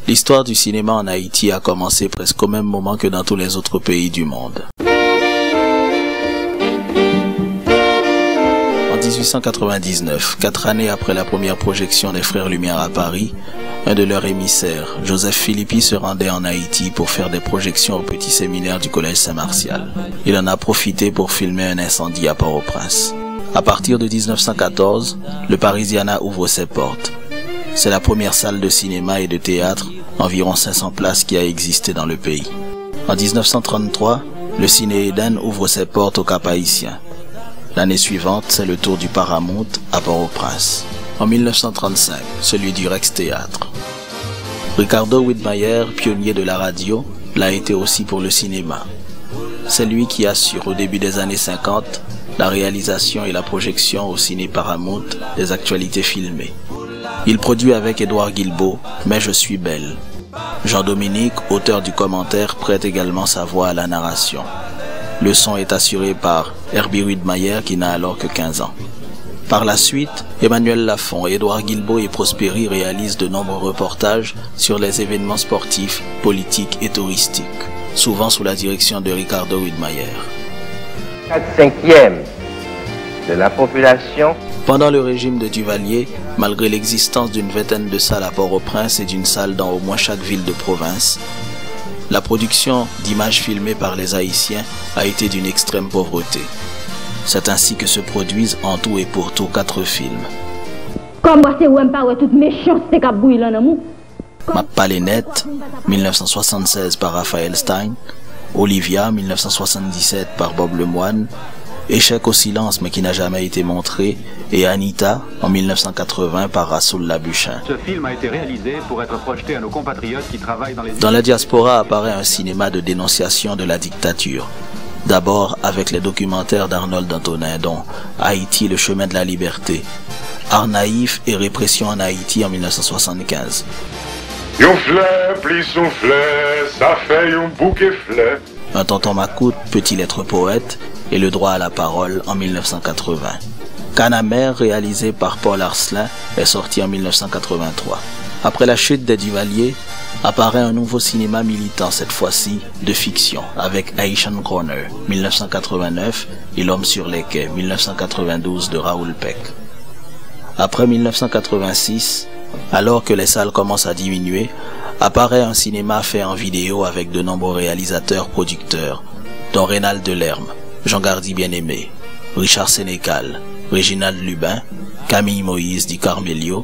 L'histoire du cinéma en Haïti a commencé presque au même moment que dans tous les autres pays du monde. En 1899, 4 années après la première projection des Frères Lumière à Paris, un de leurs émissaires, Joseph Philippi, se rendait en Haïti pour faire des projections au petit séminaire du Collège Saint-Martial. Il en a profité pour filmer un incendie à Port-au-Prince. À partir de 1914, le Parisiana ouvre ses portes. C'est la première salle de cinéma et de théâtre, environ 500 places, qui a existé dans le pays. En 1933, le Ciné Eden ouvre ses portes au Cap-Haïtien. L'année suivante, c'est le tour du Paramount à Port-au-Prince. En 1935, celui du Rex Théâtre. Ricardo Widmayer, pionnier de la radio, l'a été aussi pour le cinéma. C'est lui qui assure au début des années 50 la réalisation et la projection au ciné Paramount des actualités filmées. Il produit avec Édouard Guilbeault « Mais je suis belle ». Jean-Dominique, auteur du commentaire, prête également sa voix à la narration. Le son est assuré par Herbie Widmayer qui n'a alors que 15 ans. Par la suite, Emmanuel Lafont, Édouard Guilbeault et Prosperi réalisent de nombreux reportages sur les événements sportifs, politiques et touristiques, souvent sous la direction de Ricardo Widmayer. 4/5 de la population. Pendant le régime de Duvalier, malgré l'existence d'une vingtaine de salles à Port-au-Prince et d'une salle dans au moins chaque ville de province, la production d'images filmées par les Haïtiens a été d'une extrême pauvreté. C'est ainsi que se produisent en tout et pour tout 4 films. Ma Palénette, 1976 par Raphaël Stein, Olivia, 1977 par Bob Lemoine, Échec au silence mais qui n'a jamais été montré, et Anita en 1980 par Rassoul Labuchin. Ce film a été réalisé pour être projeté à nos compatriotes qui travaillent dans les... Dans la diaspora apparaît un cinéma de dénonciation de la dictature. D'abord avec les documentaires d'Arnold Antonin dont Haïti, le chemin de la liberté, Art naïf et répression en Haïti en 1975. Yon fleur, pli soufflet, ça fait un bouquet fleur. Un tonton Macoute, petit lettre poète, et le droit à la parole en 1980. Canamer, réalisé par Paul Arcelin, est sorti en 1983. Après la chute des Duvalier, apparaît un nouveau cinéma militant, cette fois-ci de fiction, avec Haitian Corner, 1989, et L'homme sur les quais, 1992 de Raoul Peck. Après 1986, alors que les salles commencent à diminuer, apparaît un cinéma fait en vidéo avec de nombreux réalisateurs producteurs, dont Rénal Delerme, Jean Gardy Bien-Aimé, Richard Sénécal, Réginald Lubin, Camille Moïse dit Carmelio,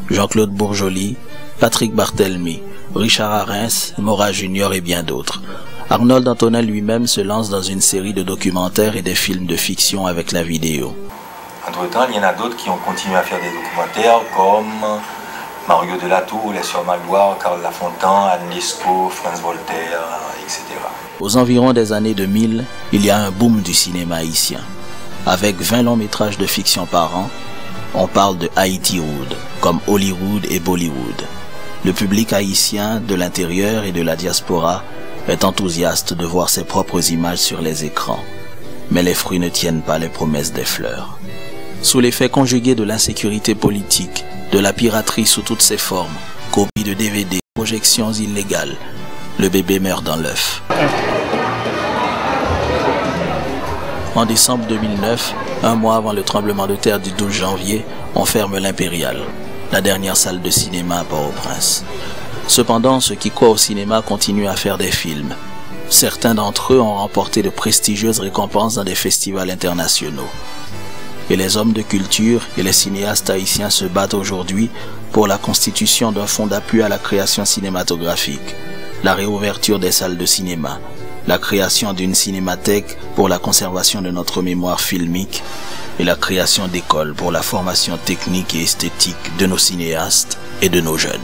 Jean-Claude Bourjoli, Patrick Barthelmy, Richard Arens, Mora Junior et bien d'autres. Arnold Antonin lui-même se lance dans une série de documentaires et des films de fiction avec la vidéo. Entre-temps, il y en a d'autres qui ont continué à faire des documentaires comme Mario Delatour, Les Sœurs Magloire, Karl Lafontaine, Anne Lescaut, Franz Voltaire, etc. Aux environs des années 2000, il y a un boom du cinéma haïtien. Avec 20 longs métrages de fiction par an, on parle de Haïti-Wood, comme Hollywood et Bollywood. Le public haïtien de l'intérieur et de la diaspora est enthousiaste de voir ses propres images sur les écrans. Mais les fruits ne tiennent pas les promesses des fleurs. Sous l'effet conjugué de l'insécurité politique, de la piraterie sous toutes ses formes, copies de DVD, projections illégales, le bébé meurt dans l'œuf. En décembre 2009, un mois avant le tremblement de terre du 12 janvier, on ferme l'Impérial, la dernière salle de cinéma à Port-au-Prince. Cependant, ceux qui croient au cinéma continuent à faire des films. Certains d'entre eux ont remporté de prestigieuses récompenses dans des festivals internationaux. Et les hommes de culture et les cinéastes haïtiens se battent aujourd'hui pour la constitution d'un fonds d'appui à la création cinématographique, la réouverture des salles de cinéma, la création d'une cinémathèque pour la conservation de notre mémoire filmique et la création d'écoles pour la formation technique et esthétique de nos cinéastes et de nos jeunes.